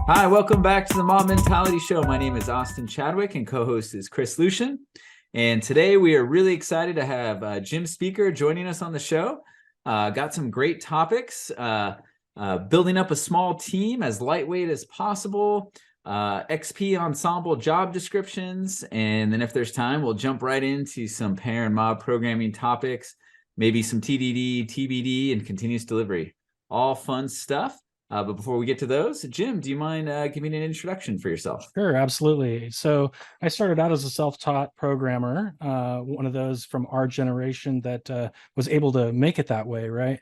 Hi, welcome back to the Mob Mentality Show. My name is Austin Chadwick and co-host is Chris Lucian. And today we are really excited to have Jim Speaker joining us on the show. Got some great topics, building up a small team as lightweight as possible, XP ensemble job descriptions, and then if there's time, we'll jump right into some pair and mob programming topics, maybe some TDD, TBD, and continuous delivery. All fun stuff. But before we get to those, Jim, do you mind giving an introduction for yourself? Sure, absolutely. So I started out as a self-taught programmer, one of those from our generation that was able to make it that way, right?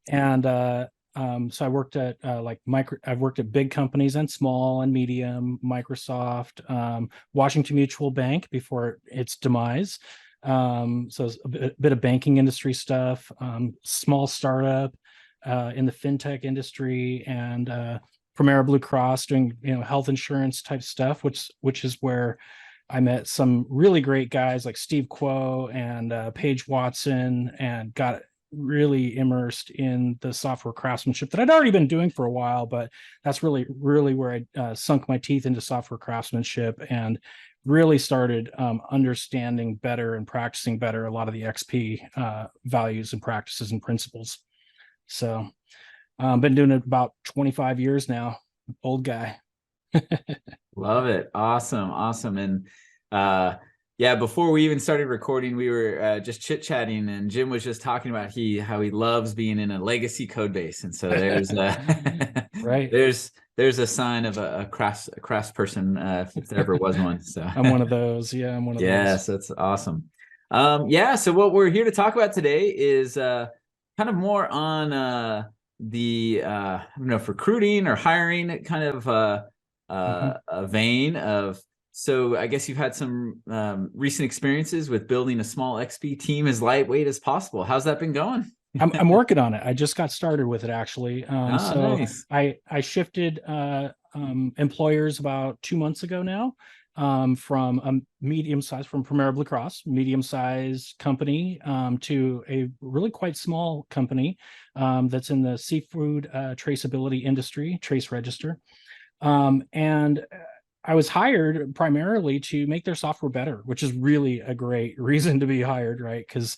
And so I worked at I've worked at big companies and small and medium, Microsoft, Washington Mutual Bank before its demise. So it's a bit of banking industry stuff, small startup in the fintech industry, and Premier Blue Cross doing health insurance type stuff, which is where I met some really great guys like Steve Quo and Paige Watson, and got really immersed in the software craftsmanship that I'd already been doing for a while, but that's really where I sunk my teeth into software craftsmanship and really started understanding better and practicing better a lot of the XP values and practices and principles. So been doing it about 25 years now. Old guy. Love it. Awesome. And yeah, before we even started recording, we were just chit-chatting, and Jim was just talking about how he loves being in a legacy code base. And so there's right. There's a sign of a crafts person, if there ever was one. So I'm one of those. Yeah, I'm one of those. Yes, that's awesome. Yeah, so what we're here to talk about today is kind of more on the I don't know, if recruiting or hiring kind of a vein of. So I guess you've had some recent experiences with building a small XP team as lightweight as possible. How's that been going? I'm working on it. I just got started with it, actually. So nice. I shifted employers about 2 months ago now, from a from Premier Blue Cross, medium-sized company, to a really quite small company that's in the seafood traceability industry, Trace Register. And I was hired primarily to make their software better, which is really a great reason to be hired, right? Because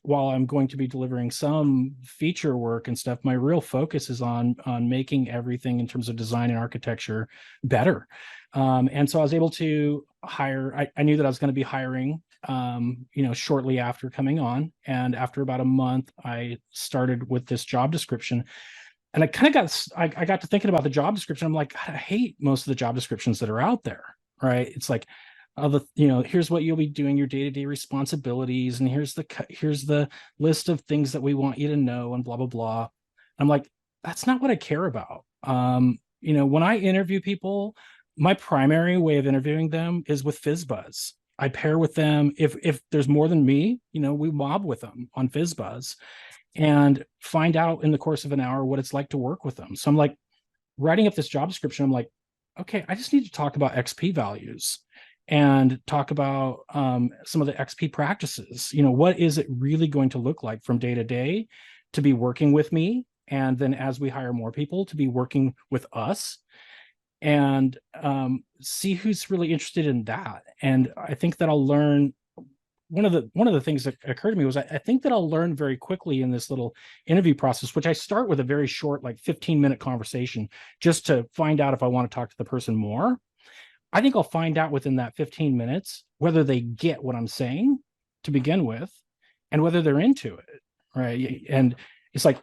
while I'm going to be delivering some feature work and stuff, my real focus is on making everything in terms of design and architecture better. And so I was able to hire. I knew that I was going to be hiring, shortly after coming on, and after about a month, I started with this job description. And I kind of I got to thinking about the job description. I'm like, God, I hate most of the job descriptions that are out there, right? It's like, here's what you'll be doing, your day-to-day responsibilities, and here's the list of things that we want you to know, and blah blah blah. I'm like, that's not what I care about. When I interview people, my primary way of interviewing them is with FizzBuzz. I pair with them. If there's more than me, we mob with them on FizzBuzz and find out in the course of an hour what it's like to work with them. So I'm like, writing up this job description, I'm like, okay, I just need to talk about XP values and talk about some of the XP practices. What is it really going to look like from day to day to be working with me? And then as we hire more people, to be working with us, and see who's really interested in that. And I think that I'll learn. One of the things that occurred to me was I think that I'll learn very quickly in this little interview process, which I start with a very short, like 15-minute conversation, just to find out if I want to talk to the person more. I think I'll find out within that 15 minutes whether they get what I'm saying to begin with, and whether they're into it, right? And it's like,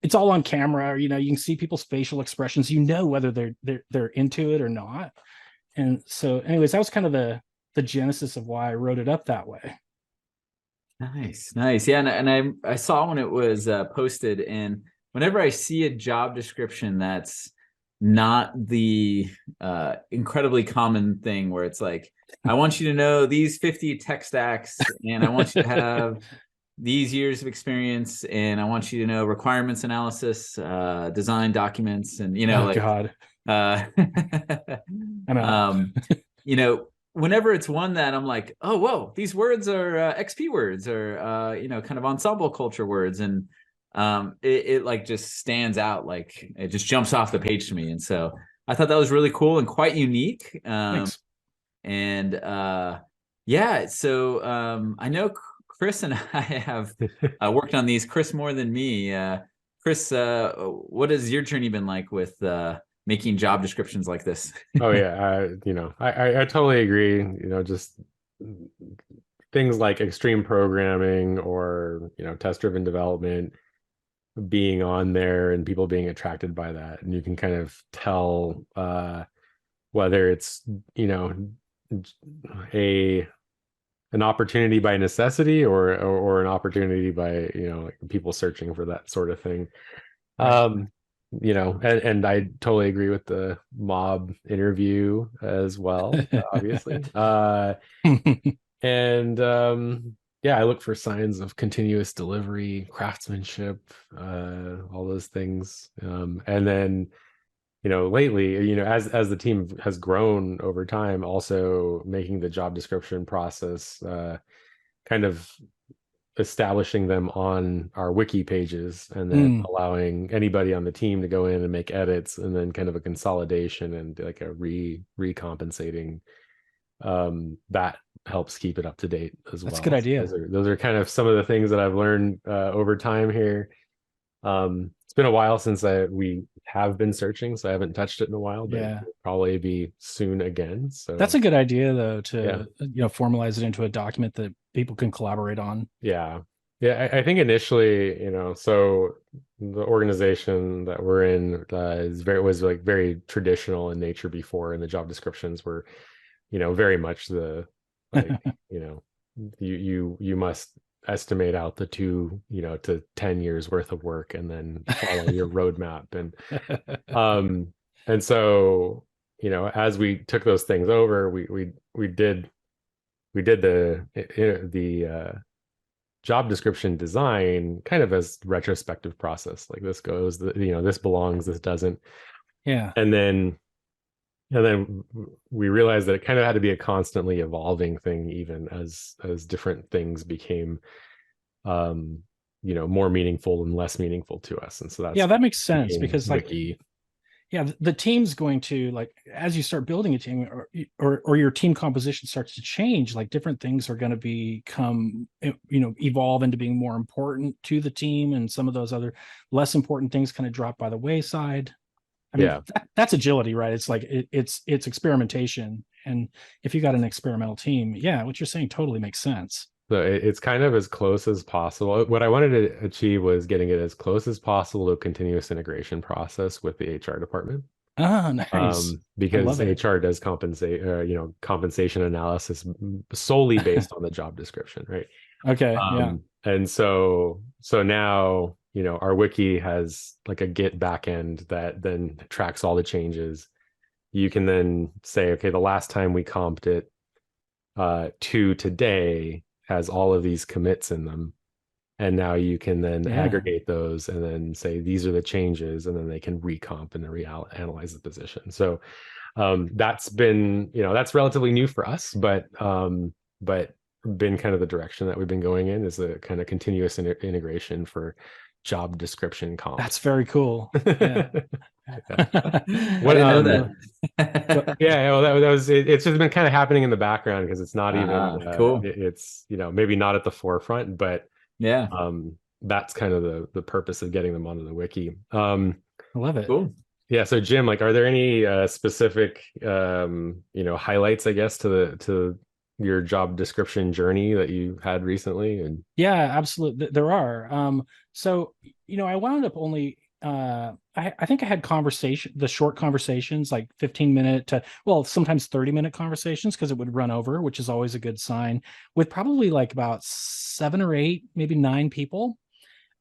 it's all on camera. You can see people's facial expressions. Whether they're into it or not. And so, anyways, that was kind of the genesis of why I wrote it up that way. Nice. Yeah, and I saw when it was posted, and whenever I see a job description that's not the incredibly common thing where it's like, I want you to know these 50 tech stacks, and I want you to have these years of experience, and I want you to know requirements analysis, design documents, and God. I'm out. Whenever it's one that I'm like, oh, whoa, these words are XP words, or kind of ensemble culture words, and it like just stands out, like it just jumps off the page to me. And so I thought that was really cool and quite unique. Thanks. And yeah, so I know Chris and I have worked on these. Chris more than me. Chris, what has your journey been like with making job descriptions like this? Oh yeah, I totally agree. Just things like extreme programming or test-driven development being on there and people being attracted by that, and you can kind of tell whether it's a an opportunity by necessity or an opportunity by like people searching for that sort of thing. Right. And I totally agree with the mob interview as well, obviously. And yeah, I look for signs of continuous delivery, craftsmanship, all those things. And then lately, as the team has grown over time, also making the job description process kind of establishing them on our wiki pages, and then allowing anybody on the team to go in and make edits, and then kind of a consolidation and like a recompensating that helps keep it up to date as well. That's a good idea. Those are kind of some of the things that I've learned over time here. It's been a while since we have been searching, so I haven't touched it in a while, but it'll probably be soon again. So that's a good idea, though, to formalize it into a document that people can collaborate on. Yeah. I think initially, so the organization that we're in was very traditional in nature before, and the job descriptions were, very much the like, you must estimate out the 2 to 10 years worth of work and then follow your roadmap. And so as we took those things over, we did the job description design kind of as retrospective process, like this goes, this belongs, this doesn't. And then we realized that it kind of had to be a constantly evolving thing, even as different things became more meaningful and less meaningful to us. And so that makes sense, because the team's going to, like, as you start building a team, or your team composition starts to change, like different things are going to become evolve into being more important to the team, and some of those other less important things kind of drop by the wayside. I mean, that's agility, right? It's like it's experimentation. And if you got an experimental team, what you're saying totally makes sense. So it's kind of as close as possible. What I wanted to achieve was getting it as close as possible to a continuous integration process with the HR department. Ah, nice. Because HR does compensation analysis solely based on the job description, right? Okay. And so now, our wiki has like a Git backend that then tracks all the changes. You can then say, okay, the last time we comped it to today has all of these commits in them. And now you can then aggregate those and then say, these are the changes, and then they can recomp and analyze the position. So that's been, that's relatively new for us, but been kind of the direction that we've been going in, is a kind of continuous integration for job description comp. That's very cool. Yeah. What I know that. Well, that was it. It's just been kind of happening in the background, because it's not even cool. It's maybe not at the forefront, but that's kind of the purpose of getting them onto the wiki. I love it. Cool. Yeah. So Jim, like, are there any specific highlights, I guess, to your job description journey that you had recently? And absolutely, there are. So I wound up only I think I had the short conversations, like 15-minute to, sometimes 30-minute conversations, because it would run over, which is always a good sign, with probably like about 7 or 8, maybe 9 people.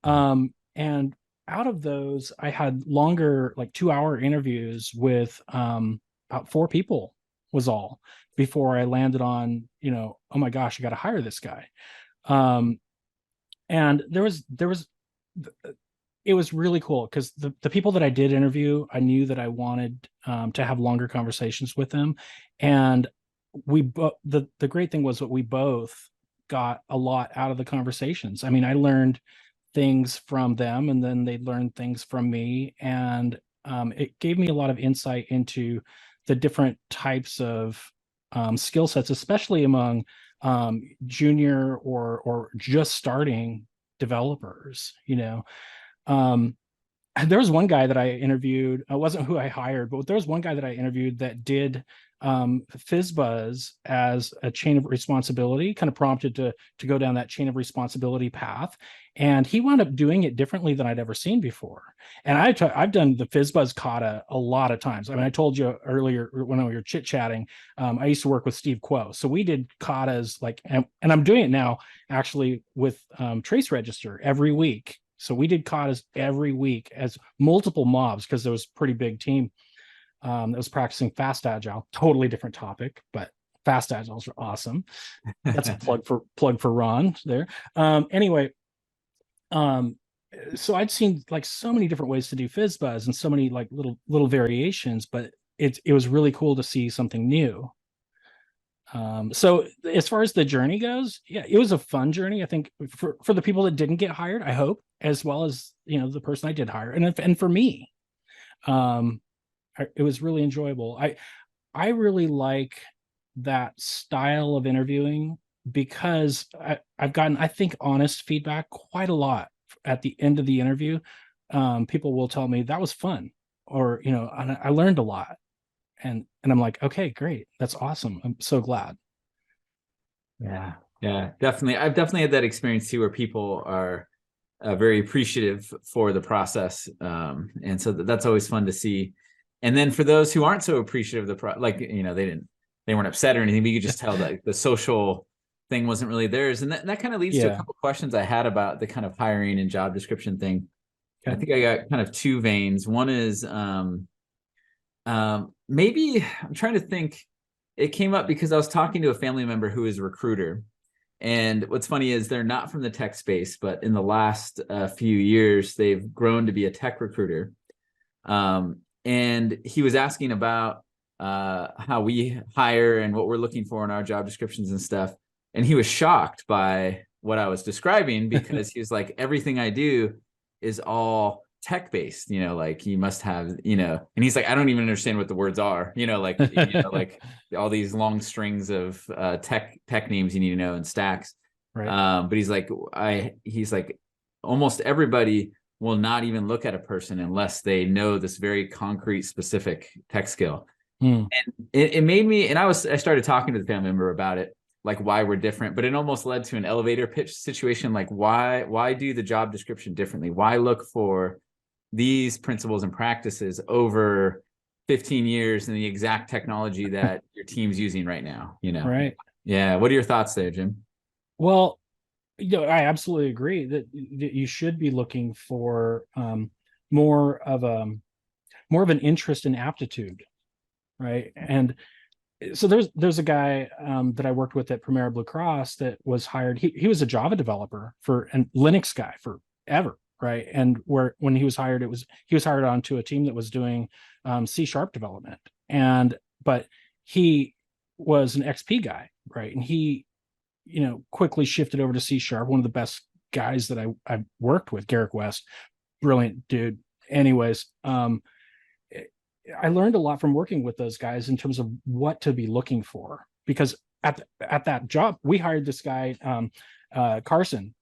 And out of those, I had longer, like 2-hour interviews with about 4 people was all, before I landed on, oh my gosh, I got to hire this guy. And it was really cool, because the people that I did interview, I knew that I wanted to have longer conversations with them. And the great thing was that we both got a lot out of the conversations. I mean, I learned things from them, and then they'd learn things from me. And it gave me a lot of insight into the different types of skill sets, especially among junior or just starting developers. There was one guy that I interviewed. It wasn't who I hired, but there was one guy that I interviewed that did FizzBuzz as a chain of responsibility, kind of prompted to go down that chain of responsibility path. And he wound up doing it differently than I'd ever seen before. And I've done the FizzBuzz kata a lot of times. I mean, I told you earlier when we were chit-chatting, I used to work with Steve Quo. So we did katas and I'm doing it now actually with Trace Register every week. So we did katas every week as multiple mobs, because there was a pretty big team that was practicing fast agile. Totally different topic, but fast agiles are awesome. That's a plug for Ron there. Anyway, so I'd seen like so many different ways to do FizzBuzz and so many like little variations, but it was really cool to see something new. So as far as the journey goes, yeah, it was a fun journey. I think for the people that didn't get hired, I hope, as well as, the person I did hire. And for me, it was really enjoyable. I really like that style of interviewing because I've gotten, I think, honest feedback quite a lot at the end of the interview. People will tell me that was fun, or, and I learned a lot. And I'm like, okay, great. That's awesome. I'm so glad. Yeah, definitely. I've definitely had that experience too, where people are very appreciative for the process. And so that's always fun to see. And then for those who aren't so appreciative of the they weren't upset or anything, but you could just tell that the social thing wasn't really theirs. And that kind of leads to a couple questions I had about the kind of hiring and job description thing. Okay. I think I got kind of two veins. One is, maybe I'm trying to think. It came up because I was talking to a family member who is a recruiter, and what's funny is they're not from the tech space, but in the last few years they've grown to be a tech recruiter. And he was asking about how we hire and what we're looking for in our job descriptions and stuff, and he was shocked by what I was describing, because he was like, everything I do is all tech-based, like you must have, and he's like, I don't even understand what the words are, like, like all these long strings of tech names you need to know and stacks. Right. But he's like, almost everybody will not even look at a person unless they know this very concrete, specific tech skill. And it made me, and I started talking to the family member about it, like why we're different, but it almost led to an elevator pitch situation. Like why do the job description differently? Why look for these principles and practices over 15 years in the exact technology that your team's using right now? Right. Yeah. What are your thoughts there, Jim? Well, I absolutely agree that you should be looking for more of an interest and aptitude, right? And so there's a guy that I worked with at Premier Blue Cross that was hired. He was a Java developer and Linux guy forever, right? And when he was hired, he was hired onto a team that was doing C# development, but he was an XP guy, right? And he quickly shifted over to C#. One of the best guys that I worked with, Garrick West, brilliant dude. Anyways, I learned a lot from working with those guys in terms of what to be looking for, because at that job, we hired this guy, Carson,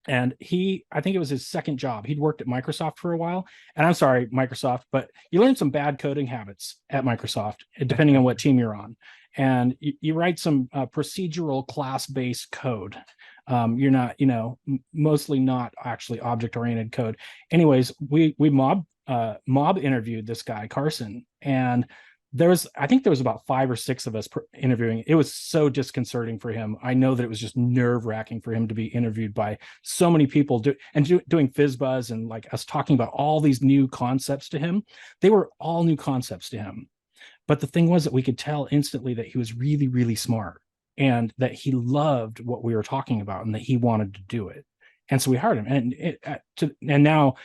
and I think it was his second job. He'd worked at Microsoft for a while, and I'm sorry, Microsoft, but you learn some bad coding habits at Microsoft, depending on what team you're on. And you write some procedural class-based code. You're not, mostly not actually object-oriented code. Anyways, we mob interviewed this guy, Carson, and I think there was about 5 or 6 of us interviewing. It was so disconcerting for him. I know that it was just nerve-wracking for him to be interviewed by so many people doing FizzBuzz and like us talking about all these new concepts to him. They were all new concepts to him. But the thing was that we could tell instantly that he was really, really smart and that he loved what we were talking about and that he wanted to do it. And so we hired him. And now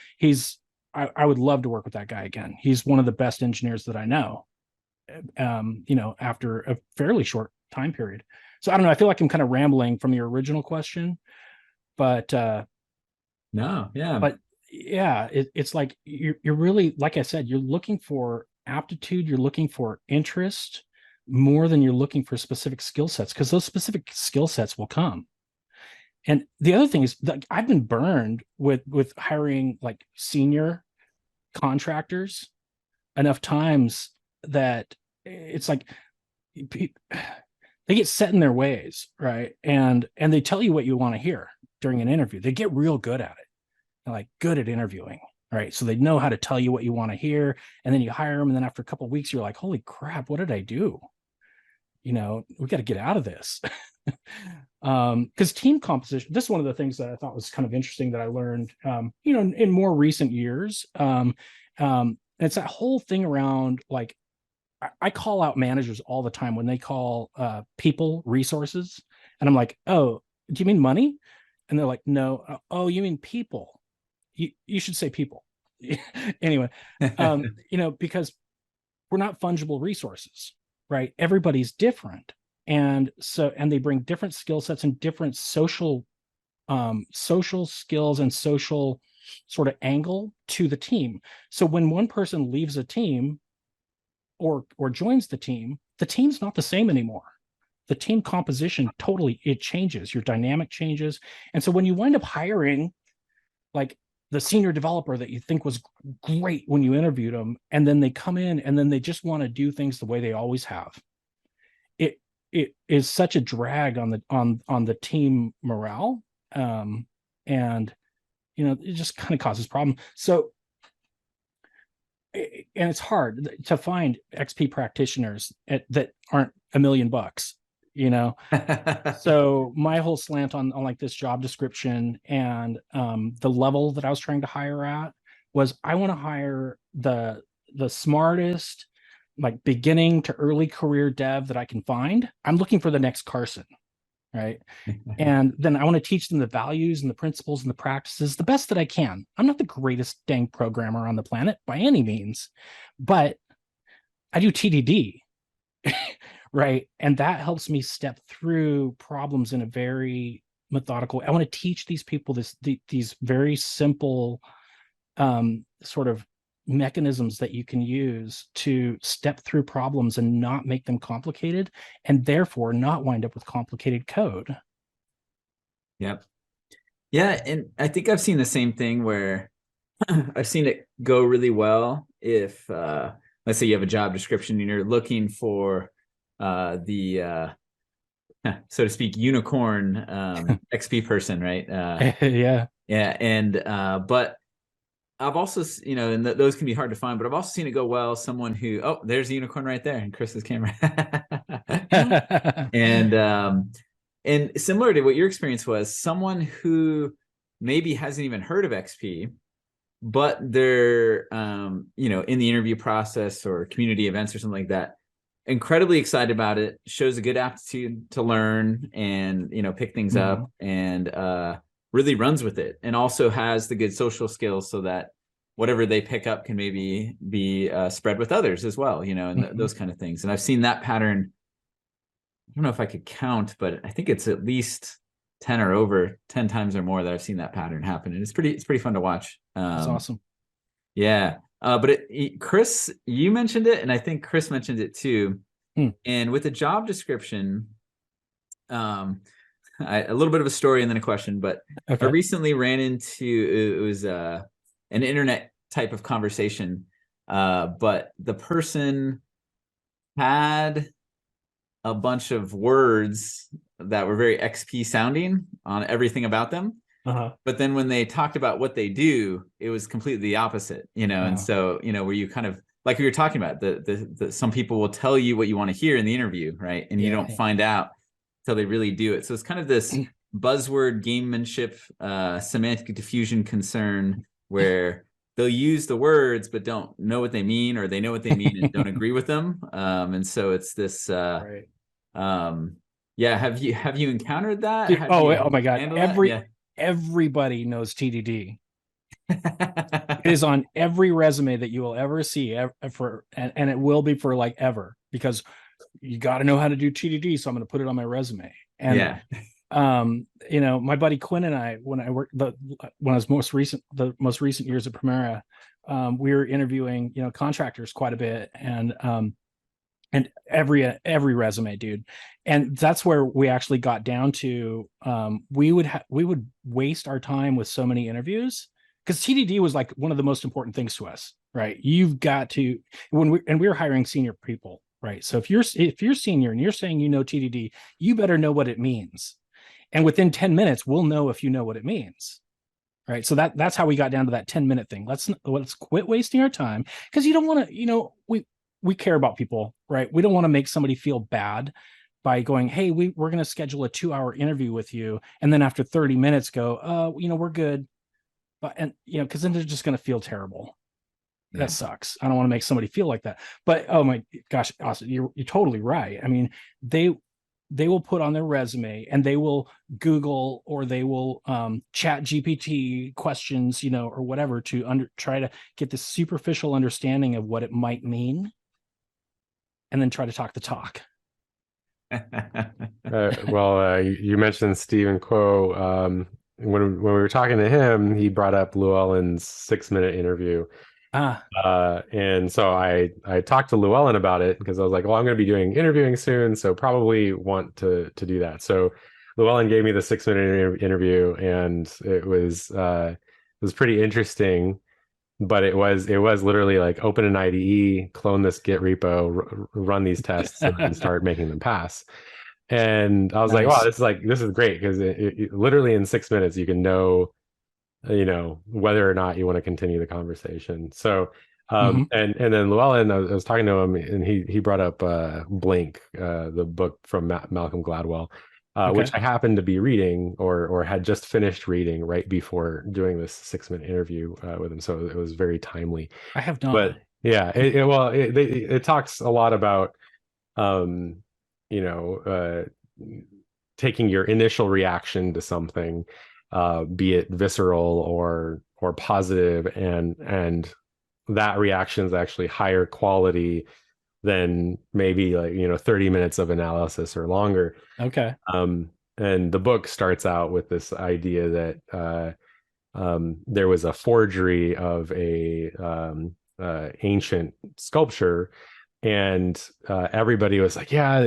I would love to work with that guy again. He's one of the best engineers that I know, after a fairly short time period. So I don't know. I feel like I'm kind of rambling from your original question, but No, yeah. But yeah, it's like you're really, like I said, you're looking for aptitude, you're looking for interest more than you're looking for specific skill sets, because those specific skill sets will come. And the other thing is that I've been burned with hiring like senior contractors enough times that it's like they get set in their ways, right? And they tell you what you want to hear during an interview. They get real good at it. They're like good at interviewing, right? So they know how to tell you what you want to hear, and then you hire them, and then after a couple of weeks, you're like, holy crap, what did I do? We got to get out of this. Because team composition, this is one of the things that I thought was kind of interesting that I learned, in more recent years. It's that whole thing around, like, I call out managers all the time when they call people resources, and I'm like, oh, do you mean money? And they're like, no. Oh, you mean people? You should say people. Anyway, because we're not fungible resources, right? Everybody's different. And they bring different skill sets and different social skills and social sort of angle to the team. So when one person leaves a team or joins the team's not the same anymore. The team composition totally, it changes. Your dynamic changes. And so when you wind up hiring like the senior developer that you think was great when you interviewed them, and then they come in and then they just want to do things the way they always have, it is such a drag on the team morale. And it just kind of causes problems. So, and it's hard to find XP practitioners that aren't $1 million, So my whole slant on like this job description and the level that I was trying to hire at was, I want to hire the smartest, like beginning to early career dev that I can find. I'm looking for the next Carson, right? And then I want to teach them the values and the principles and the practices the best that I can. I'm not the greatest dang programmer on the planet by any means, but I do TDD, right? And that helps me step through problems in a very methodical way. I want to teach these people these very simple sort of mechanisms that you can use to step through problems and not make them complicated, and therefore not wind up with complicated code. Yep. Yeah. And I think I've seen the same thing where I've seen it go really well if, let's say you have a job description and you're looking for the, so to speak, unicorn XP person, right? Yeah. Yeah. And, but I've also, and those can be hard to find, but I've also seen it go well. Someone who, oh, there's a unicorn right there in Chris's camera. And similar to what your experience was, someone who maybe hasn't even heard of XP, but they're, in the interview process or community events or something like that, incredibly excited about it, shows a good aptitude to learn and, pick things up, and really runs with it, and also has the good social skills so that whatever they pick up can maybe be spread with others as well, and those kind of things. And I've seen that pattern. I don't know if I could count, but I think it's at least 10 times or more that I've seen that pattern happen. And it's pretty fun to watch. That's awesome. Yeah. But Chris, you mentioned it, and I think Chris mentioned it too. And with the job description, a little bit of a story and then a question, but okay. I recently ran into, it was an internet type of conversation, but the person had a bunch of words that were very XP sounding on everything about them. But then when they talked about what they do, it was completely the opposite, and so, where you kind of, like we were talking about, the some people will tell you what you want to hear in the interview, right? And you don't find out till they really do it. So it's kind of this buzzword gamemanship, semantic diffusion concern where they'll use the words but don't know what they mean, or they know what they mean and don't agree with them. And so it's this right. Yeah, have you encountered that? Oh my god, everybody knows TDD. It is on every resume that you will ever see and it will be for like ever, because you got to know how to do TDD, so I'm going to put it on my resume. And My buddy Quinn and I, when I was the most recent years at Primera, we were interviewing, contractors quite a bit, and every resume, dude. And that's where we actually got down to, we would waste our time with so many interviews, because TDD was like one of the most important things to us, right? You've got to, we were hiring senior people, right? So if you're senior and you're saying TDD, you better know what it means. And within 10 minutes, we'll know if you know what it means. Right. So that's how we got down to that 10-minute thing. Let's quit wasting our time, because you don't want to, we care about people, right? We don't want to make somebody feel bad by going, hey, we're going to schedule a 2-hour interview with you, and then after 30 minutes go, we're good. But, because then they're just going to feel terrible. Yeah. That sucks. I don't want to make somebody feel like that. But, oh my gosh, Austin, you're totally right. I mean, they will put on their resume, and they will Google, or they will chat GPT questions, or whatever, to try to get this superficial understanding of what it might mean, and then try to talk the talk. You mentioned Stephen Quo. When we were talking to him, he brought up Llewellyn's 6-minute interview. And so I talked to Llewellyn about it, because I was like, well, I'm going to be doing interviewing soon, so probably want to do that. So Llewellyn gave me the 6-minute interview, and it was pretty interesting. But it was literally like, open an IDE, clone this Git repo, run these tests, and then start making them pass. And I was like, wow, this is great, because it literally in 6 minutes you can know whether or not you want to continue the conversation. So and then Llewellyn, I was talking to him, and he brought up Blink, the book from Malcolm Gladwell, which I happened to be reading, or had just finished reading right before doing this 6-minute interview with him. So it was very timely. I have not. But yeah, it talks a lot about taking your initial reaction to something, be it visceral or positive, and that reaction is actually higher quality than maybe 30 minutes of analysis or longer. Okay. And the book starts out with this idea that there was a forgery of a ancient sculpture, and everybody was like, yeah,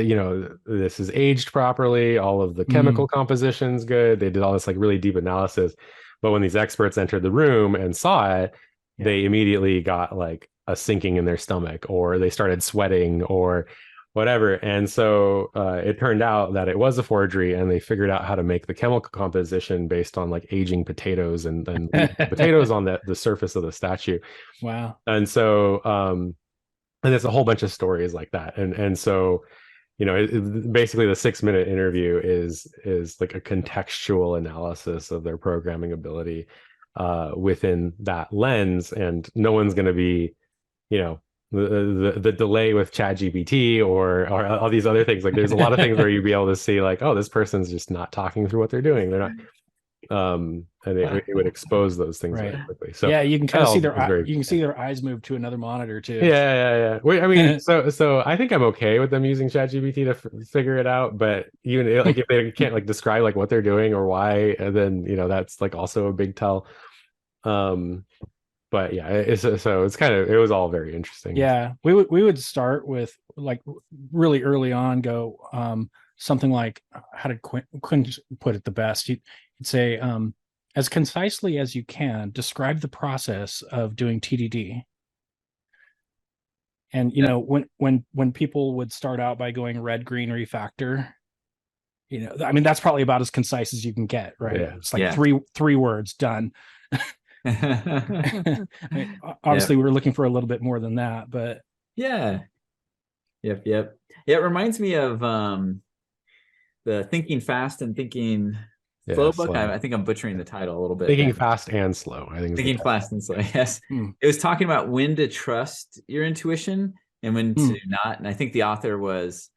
this is aged properly, all of the chemical composition's good. They did all this really deep analysis, but when these experts entered the room and saw it, they immediately got a sinking in their stomach, or they started sweating, or whatever. And so it turned out that it was a forgery, and they figured out how to make the chemical composition based on aging potatoes and potatoes on the surface of the statue. Wow. And so and there's a whole bunch of stories like that. And so, basically the 6-minute interview is like a contextual analysis of their programming ability within that lens. And no one's going to be, the delay with ChatGPT or all these other things. There's a lot of things where you'd be able to see oh, this person's just not talking through what they're doing. They're not. And it would expose those things very quickly. So yeah, you can kind of see their eyes move to another monitor too. Yeah. Wait, I mean, so I think I'm okay with them using ChatGPT to figure it out. But even if they can't describe what they're doing or why, and then that's also a big tell. But yeah, it's it was all very interesting. Yeah, we would start with really early on, go something like, how did Quinn put it the best? He'd say, as concisely as you can, describe the process of doing TDD. And when people would start out by going red, green, refactor, I mean, that's probably about as concise as you can get, right? Yeah. It's three words, done. I mean, obviously we're looking for a little bit more than that, but yep. Yeah, it reminds me of the Thinking Fast and Thinking Slow book. I think I'm butchering the title a little bit. Thinking Fast and Slow, I think. Thinking Fast and Slow, yes. It was talking about when to trust your intuition and when to not. And I think the author was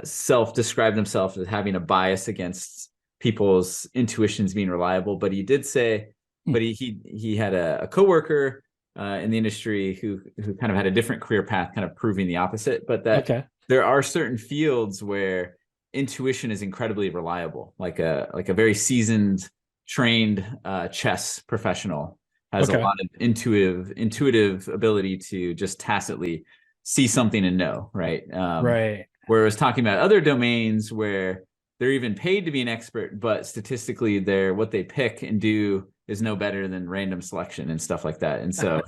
self-described himself as having a bias against people's intuitions being reliable. But he did say, but he had a coworker in the industry who kind of had a different career path, kind of proving the opposite. But that there are certain fields where intuition is incredibly reliable. Like a very seasoned, trained chess professional has a lot of intuitive ability to just tacitly see something and know, right? Right. Whereas talking about other domains where they're even paid to be an expert, but statistically what they pick and do is no better than random selection and stuff like that. And so,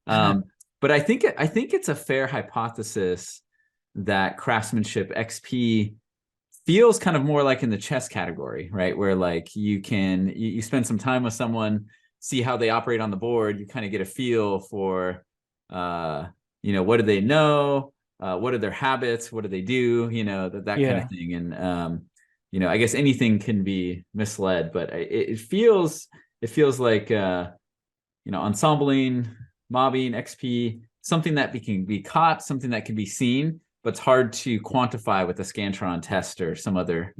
but I think it's a fair hypothesis that craftsmanship XP feels kind of more like in the chess category, right? Where like you spend some time with someone, see how they operate on the board, you kind of get a feel for, what do they know? What are their habits? What do they do? That kind of thing. And, I guess anything can be misled, but it feels like, ensembling, mobbing, XP, something that can be caught, something that can be seen, but it's hard to quantify with a Scantron test or some other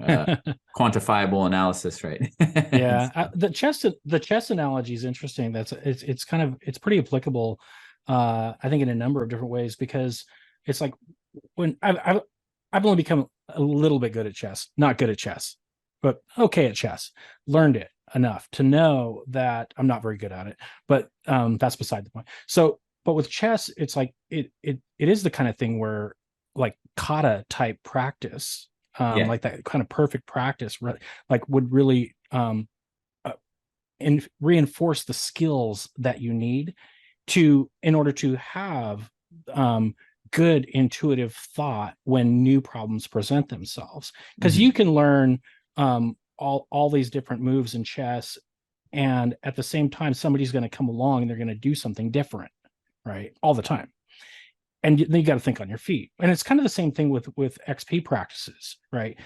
quantifiable analysis, right? Yeah, the chess analogy is interesting. It's pretty applicable, I think, in a number of different ways, because it's like when I've only become a little bit good at chess, not good at chess, but okay at chess. Learned it enough to know that I'm not very good at it, but that's beside the point. So, but with chess, it's like it is the kind of thing where, like, kata type practice, like that kind of perfect practice, like would really reinforce the skills that you need in order to have good intuitive thought when new problems present themselves. Because you can learn all these different moves in chess, and at the same time somebody's going to come along and they're going to do something different, right, all the time. And then you got to think on your feet. And it's kind of the same thing with XP practices, right?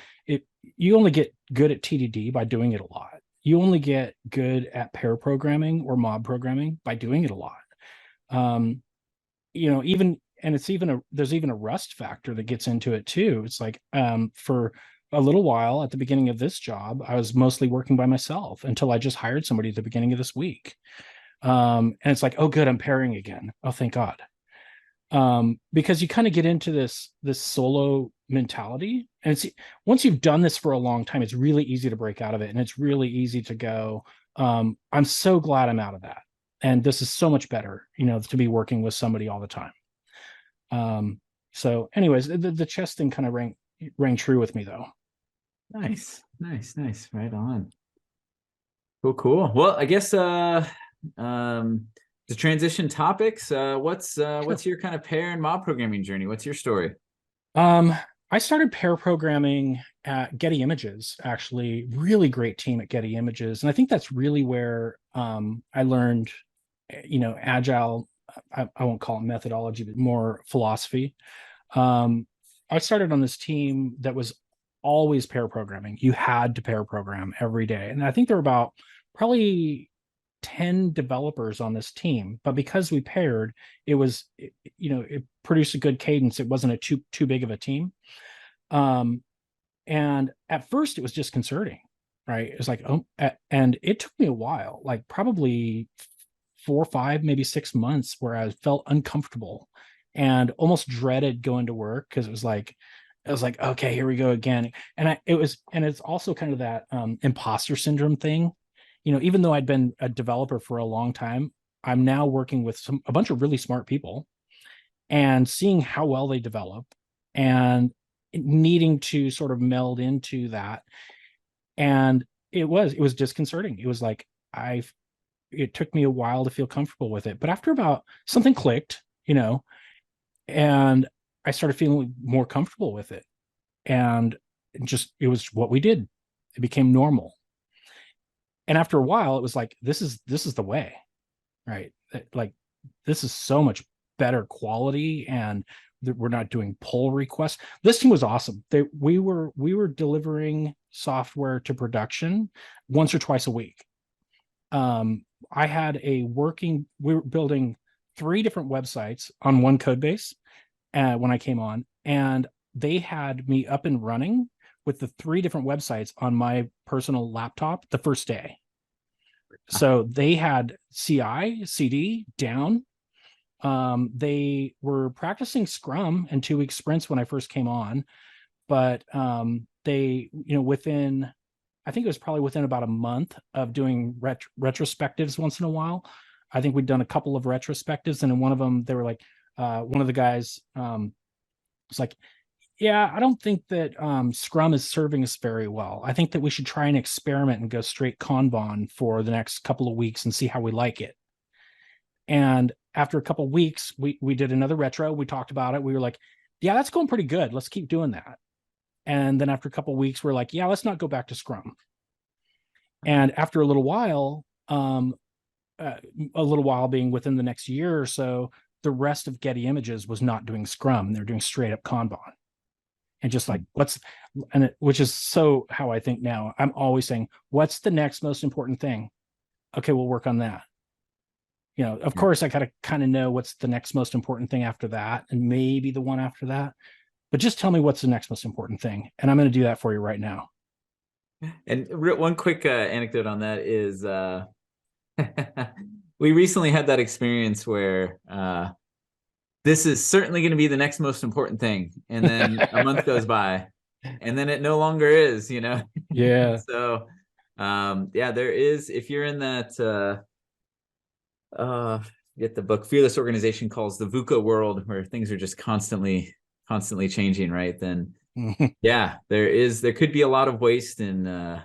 You only get good at TDD by doing it a lot. You only get good at pair programming or mob programming by doing it a lot. There's even a rust factor that gets into it too. It's like, for a little while at the beginning of this job, I was mostly working by myself until I just hired somebody at the beginning of this week. And it's like, oh, good, I'm pairing again. Oh, thank God. Because you kind of get into this solo mentality, and it's, once you've done this for a long time, it's really easy to break out of it, and it's really easy to go, I'm so glad I'm out of that, and this is so much better, to be working with somebody all the time. So anyways, the chess thing kind of rang true with me, though. Nice. Right on. Cool. Well, I guess the transition topics, what's your kind of pair and mob programming journey? What's your story? I started pair programming at Getty Images, actually. Really great team at Getty Images. And I think that's really where I learned, agile. I won't call it methodology, but more philosophy. I started on this team that was always pair programming. You had to pair program every day. And I think there were about probably 10 developers on this team, but because we paired, it produced a good cadence. It wasn't a too big of a team. And at first it was disconcerting, right? It was like, and it took me a while, like probably 4 or 5, maybe 6 months, where I felt uncomfortable and almost dreaded going to work, because it was like, okay, here we go again. And it's also kind of that imposter syndrome thing. Even though I'd been a developer for a long time, I'm now working with a bunch of really smart people and seeing how well they develop and needing to sort of meld into that. And it was disconcerting. It was like, it took me a while to feel comfortable with it, but after about something clicked, and I started feeling more comfortable with it, and it was what we did. It became normal. And after a while, it was like, this is the way, right? Like, this is so much better quality, and we're not doing pull requests. This team was awesome. We were delivering software to production once or twice a week. We were building 3 different websites on one code base when I came on, and they had me up and running with the 3 different websites on my personal laptop the first day. So they had CI, CD down. They were practicing Scrum and 2-week sprints when I first came on. but they, within, I think it was probably within about a month of doing retrospectives once in a while. I think we'd done a couple of retrospectives, and in one of them, they were like, one of the guys was like, yeah, I don't think that Scrum is serving us very well. I think that we should try and experiment and go straight Kanban for the next couple of weeks and see how we like it. And after a couple of weeks, we did another retro. We talked about it. We were like, yeah, that's going pretty good. Let's keep doing that. And then after a couple of weeks, we're like, yeah, let's not go back to Scrum. And after a little while being within the next year or so, the rest of Getty Images was not doing Scrum. They're doing straight up Kanban. And just like, which is so how I think now. I'm always saying, what's the next most important thing? Okay, we'll work on that. Of course, I got to kind of know what's the next most important thing after that, and maybe the one after that. But just tell me what's the next most important thing, and I'm going to do that for you right now. And one quick anecdote on that is we recently had that experience where this is certainly going to be the next most important thing. And then a month goes by and then it no longer is, Yeah. So, there is, if you're in that, get the book, Fearless Organization calls the VUCA world, where things are just constantly changing, right? Then, there could be a lot of waste in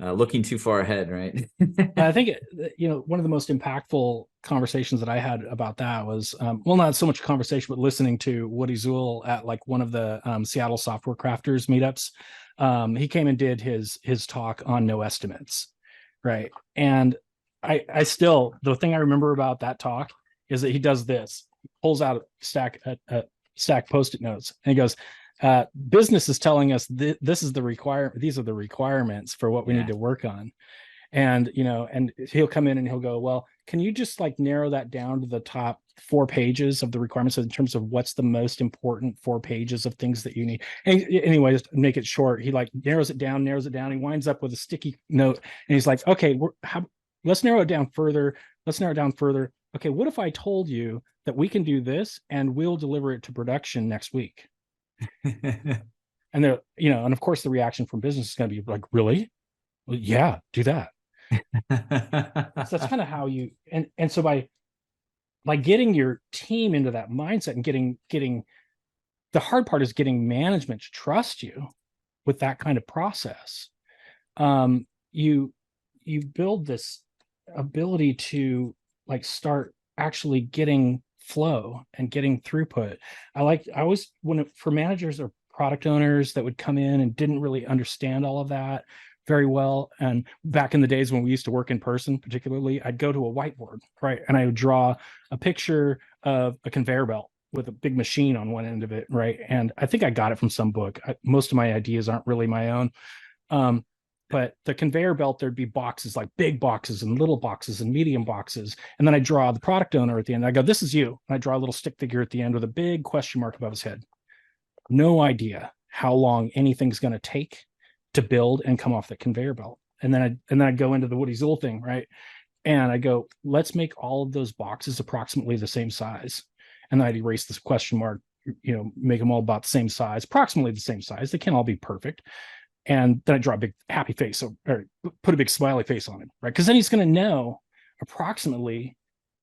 looking too far ahead, right? I think, one of the most impactful conversations that I had about that was, not so much conversation, but listening to Woody Zuhl at like one of the Seattle software crafters meetups. He came and did his talk on no estimates, right? And I still, the thing I remember about that talk is that he does this, pulls out a stack Post-it notes, and he goes, business is telling us this is these are the requirements for what we need to work on. And, and he'll come in and he'll go, well, can you just like narrow that down to the top 4 pages of the requirements in terms of what's the most important 4 pages of things that you need? And anyways, make it short. He like narrows it down. He winds up with a sticky note and he's like, okay, let's narrow it down further. Okay, what if I told you that we can do this and we'll deliver it to production next week? And they're, and of course the reaction from business is going to be like, really? Well, yeah, do that. So that's kind of how you, and so by getting your team into that mindset and getting the hard part is getting management to trust you with that kind of process. You build this ability to like start actually getting flow and getting throughput. For managers or product owners that would come in and didn't really understand all of that very well, and back in the days when we used to work in person particularly, I'd go to a whiteboard, right, and I would draw a picture of a conveyor belt with a big machine on one end of it, right? And I think I got it from some book. Most of my ideas aren't really my own, but the conveyor belt, there'd be boxes, like big boxes and little boxes and medium boxes. And then I draw the product owner at the end. I go, this is you. And I draw a little stick figure at the end with a big question mark above his head. No idea how long anything's going to take to build and come off the conveyor belt. And then I go into the Woody Zuhl thing, right? And I go, let's make all of those boxes approximately the same size. And then I'd erase this question mark, make them all about the same size, approximately the same size. They can't all be perfect. And then I draw a big happy face or put a big smiley face on him, right? Because then he's going to know approximately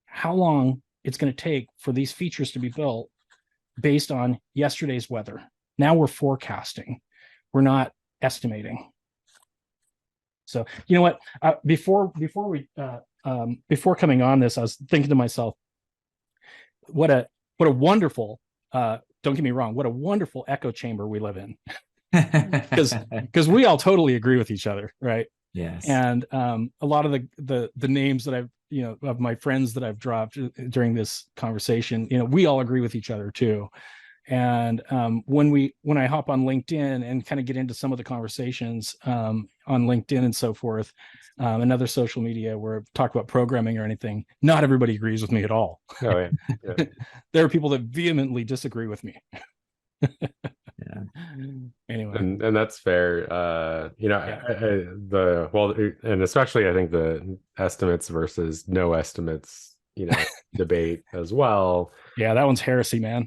how long it's going to take for these features to be built based on yesterday's weather. Now we're forecasting. We're not estimating. So, you know what? Before coming on this, I was thinking to myself, what a wonderful, don't get me wrong, what a wonderful echo chamber we live in. Because we all totally agree with each other, right? Yes. And a lot of the names that I've, of my friends that I've dropped during this conversation, we all agree with each other too. And when I hop on LinkedIn and kind of get into some of the conversations on LinkedIn and so forth, and other social media where I talk about programming or anything, not everybody agrees with me at all. Oh yeah. There are people that vehemently disagree with me. Yeah. Anyway, and that's fair. And especially I think the estimates versus no estimates, debate as well. Yeah, that one's heresy, man.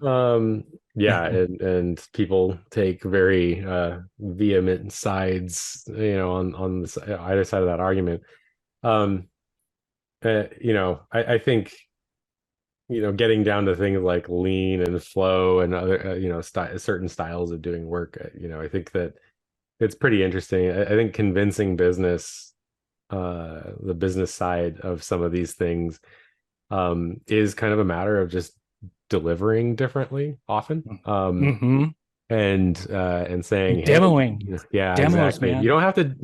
Yeah, and people take very vehement sides, on either side of that argument. Um, I think, getting down to things like lean and flow and other, certain styles of doing work, I think that it's pretty interesting. I think convincing the business side of some of these things, is kind of a matter of just delivering differently often. Mm-hmm. And saying, hey, Demoing. yeah, Demos, exactly. man. You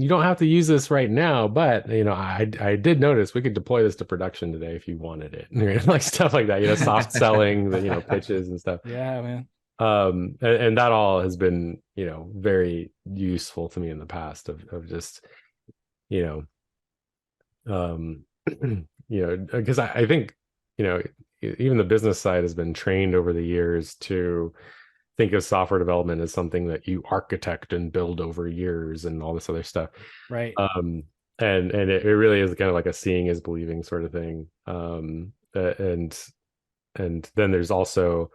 don't have to use this right now, but I did notice we could deploy this to production today if you wanted it. Like stuff like that, soft selling, the pitches and stuff. Yeah, man. And that all has been, very useful to me in the past of just, you know, because I think, even the business side has been trained over the years to think of software development as something that you architect and build over years and all this other stuff. Right. And it really is kind of like a seeing is believing sort of thing. And then there's also,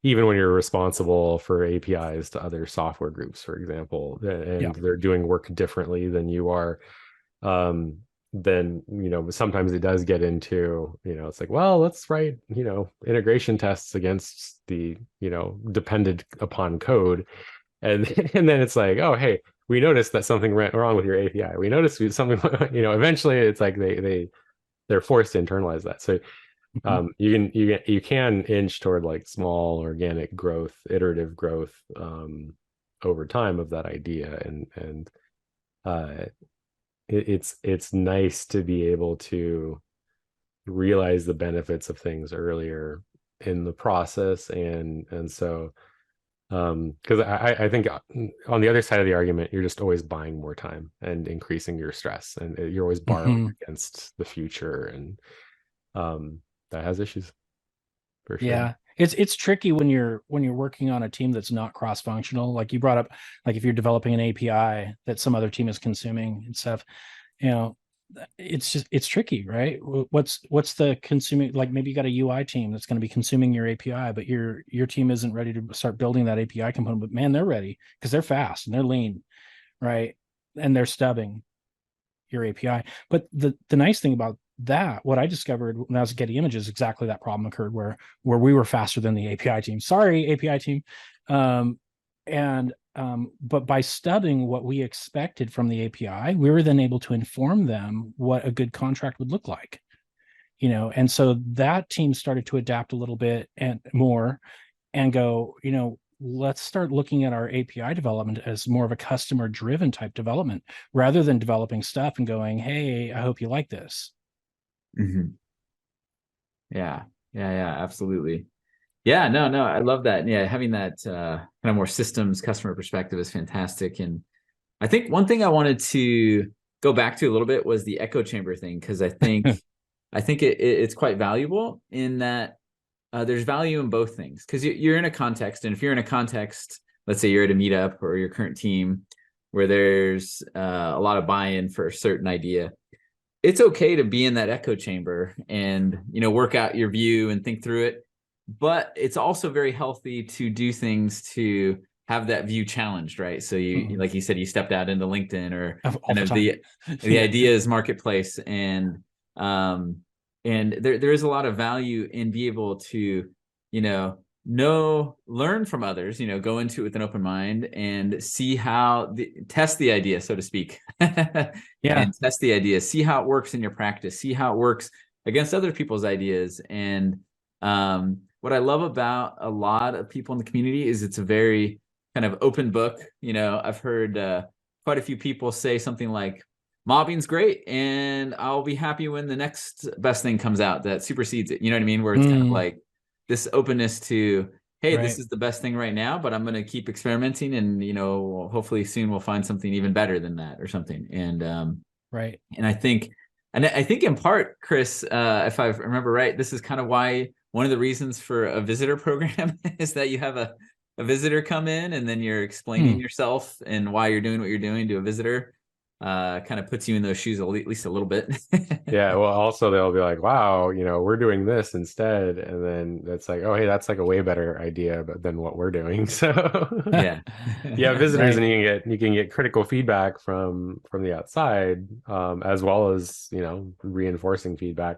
even when you're responsible for APIs to other software groups, for example, and they're doing work differently than you are, then sometimes it does get into, it's like, well, let's write integration tests against the depended upon code, and and then it's like, oh, hey, we noticed that something went wrong with your API. We noticed something. Eventually it's like they're forced to internalize that. So you can inch toward like small organic growth, iterative growth, over time of that idea, and it's nice to be able to realize the benefits of things earlier in the process, and so because I think on the other side of the argument, you're just always buying more time and increasing your stress, and you're always borrowing against the future, and that has issues for sure. Yeah. It's tricky when you're working on a team that's not cross-functional. Like you brought up, like if you're developing an API that some other team is consuming and stuff, it's tricky, right? What's the consuming, like maybe you got a UI team that's going to be consuming your API, but your team isn't ready to start building that API component, but man, they're ready because they're fast and they're lean, right? And they're stubbing your API. But the nice thing about that, what I discovered when I was at Getty Images, exactly that problem occurred where we were faster than the API team. Sorry, API team. But by studying what we expected from the API, we were then able to inform them what a good contract would look like. And so that team started to adapt a little bit and more and go, let's start looking at our API development as more of a customer driven type development rather than developing stuff and going, hey, I hope you like this. Mm-hmm. Yeah, absolutely. Yeah, no, I love that. Yeah, having that kind of more systems customer perspective is fantastic. And I think one thing I wanted to go back to a little bit was the echo chamber thing, because I think it's quite valuable in that there's value in both things, because you're in a context, and if you're in a context, let's say you're at a meetup or your current team where there's a lot of buy-in for a certain idea, it's okay to be in that echo chamber and work out your view and think through it. But it's also very healthy to do things to have that view challenged, right? So you, like you said, you stepped out into LinkedIn or kind of the ideas marketplace, and there is a lot of value in being able to learn from others, go into it with an open mind and see how test the idea, so to speak. And test the idea, see how it works in your practice, see how it works against other people's ideas. And what I love about a lot of people in the community is it's a very kind of open book. I've heard quite a few people say something like, mobbing's great, and I'll be happy when the next best thing comes out that supersedes it. You know what I mean? Where it's kind of like this openness to, hey, this is the best thing right now, but I'm going to keep experimenting, and hopefully soon we'll find something even better than that or something. And and I think in part, Chris, if I remember right, this is kind of why one of the reasons for a visitor program is that you have a visitor come in and then you're explaining yourself and why you're doing what you're doing to a visitor. kind of puts you in those shoes at least a little bit. Yeah. Well, also they'll be like, wow, we're doing this instead. And then it's like, oh, hey, that's like a way better idea than what we're doing. So Yeah. yeah, visitors, Right. and you can get critical feedback from the outside, as well as, reinforcing feedback.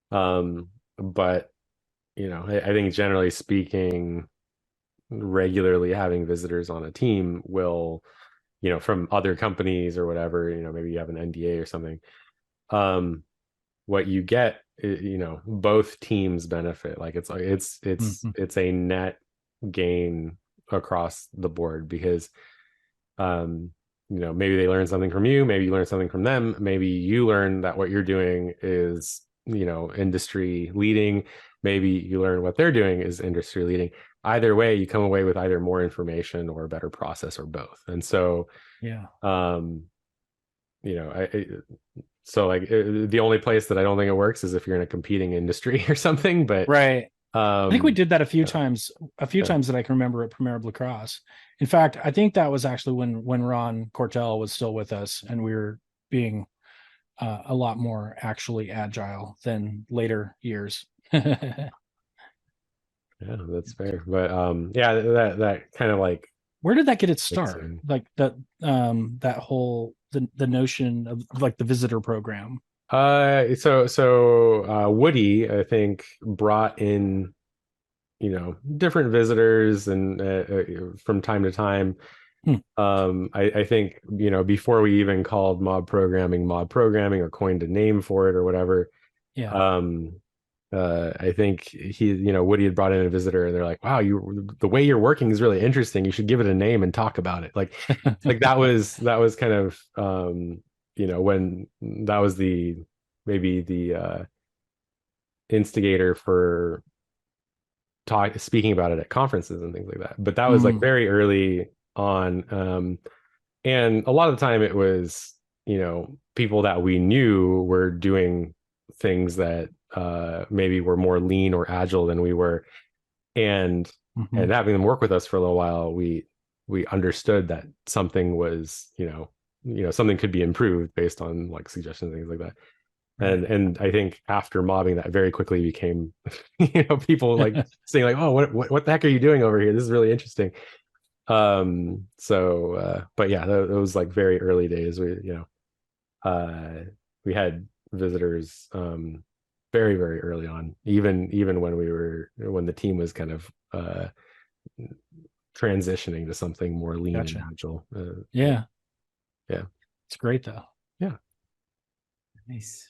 But I think generally speaking, regularly having visitors on a team will, from other companies or whatever, maybe you have an NDA or something. What you get, both teams benefit. Like it's a net gain across the board, because maybe they learn something from you, maybe you learn something from them, maybe you learn that what you're doing is industry leading, maybe you learn what they're doing is industry leading. Either way, you come away with either more information or a better process, or both. And so Yeah. So like the only place that I don't think it works is if you're in a competing industry or something. But Right. I think we did that a few yeah. times that I can remember at Premier Blue Cross. In fact, I think that was actually when Ron Cortell was still with us, and we were being a lot more actually agile than later years. Yeah, that's fair. But yeah, that kind of like, where did that get its start? Like that whole the notion of like the visitor program. So Woody, I think, brought in different visitors, and from time to time. I think before we even called mod programming or coined a name for it or whatever. Yeah. I think Woody had brought in a visitor, and they're like, wow, the way you're working is really interesting, you should give it a name and talk about it. Like that was kind of when that was maybe the instigator for speaking about it at conferences and things like that. But that was like very early on. And a lot of the time it was people that we knew were doing things that maybe were more lean or agile than we were, and having them work with us for a little while, we understood that something was something could be improved based on like suggestions and things like that. And I think after mobbing, that very quickly became people like saying like, oh, what the heck are you doing over here, this is really interesting. But yeah, that was like very early days. We had visitors very, very early on, even when the team was kind of transitioning to something more lean and agile. Yeah. It's great though. Yeah. Nice.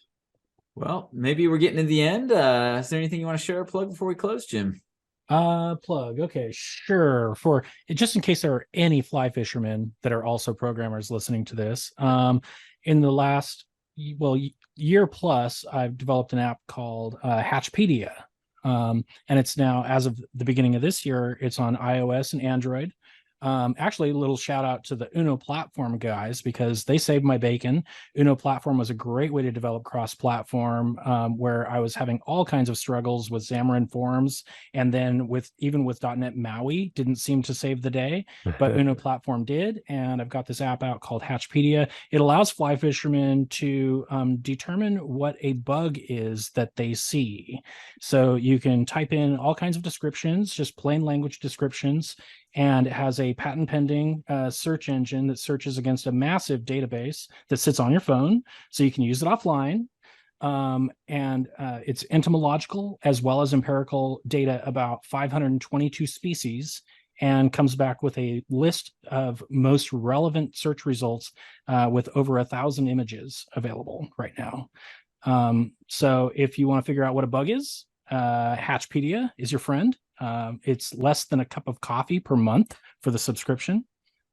Well, maybe we're getting to the end. Is there anything you want to share or plug before we close, Jim? Plug. Okay, sure. For just in case there are any fly fishermen that are also programmers listening to this, in the last year plus, I've developed an app called Hatchpedia, and it's now, as of the beginning of this year, it's on iOS and Android. Actually, a little shout out to the Uno platform guys, because they saved my bacon. Uno platform was a great way to develop cross-platform, where I was having all kinds of struggles with Xamarin Forms, and then even with .NET MAUI didn't seem to save the day, but Uno platform did. And I've got this app out called Hatchpedia. It allows fly fishermen to determine what a bug is that they see. So you can type in all kinds of descriptions, just plain language descriptions, and it has a patent pending search engine that searches against a massive database that sits on your phone, so you can use it offline. And it's entomological as well as empirical data about 522 species, and comes back with a list of most relevant search results with over 1,000 images available right now. So if you want to figure out what a bug is, Hatchpedia is your friend. It's less than a cup of coffee per month for the subscription.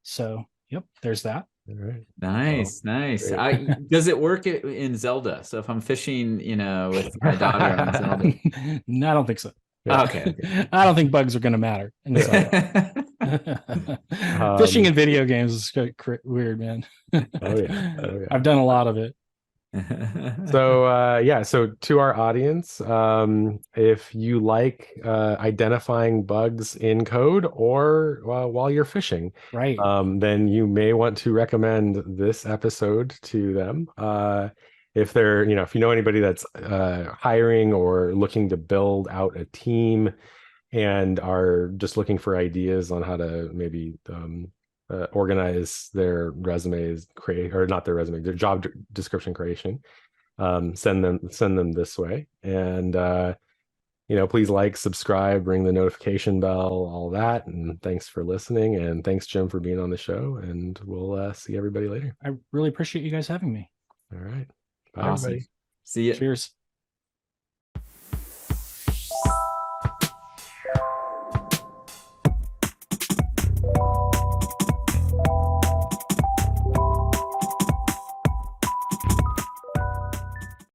So, yep, there's that. All right. Nice. Does it work in Zelda? So if I'm fishing, with my daughter on Zelda. No, I don't think so. Yeah. Okay. I don't think bugs are going to matter in Zelda. Fishing in video games is weird, man. Oh yeah. I've done a lot of it. So so to our audience, if you like identifying bugs in code or while you're fishing, Right. then you may want to recommend this episode to them. If they're, if you know anybody that's hiring or looking to build out a team and are just looking for ideas on how to maybe organize their resumes, or not their resume, their job description creation, send them this way. And please like, subscribe, ring the notification bell, all that. And thanks for listening, and thanks, Jim, for being on the show, and we'll see everybody later. I really appreciate you guys having me. All right, bye, Awesome. everybody. See you. Cheers.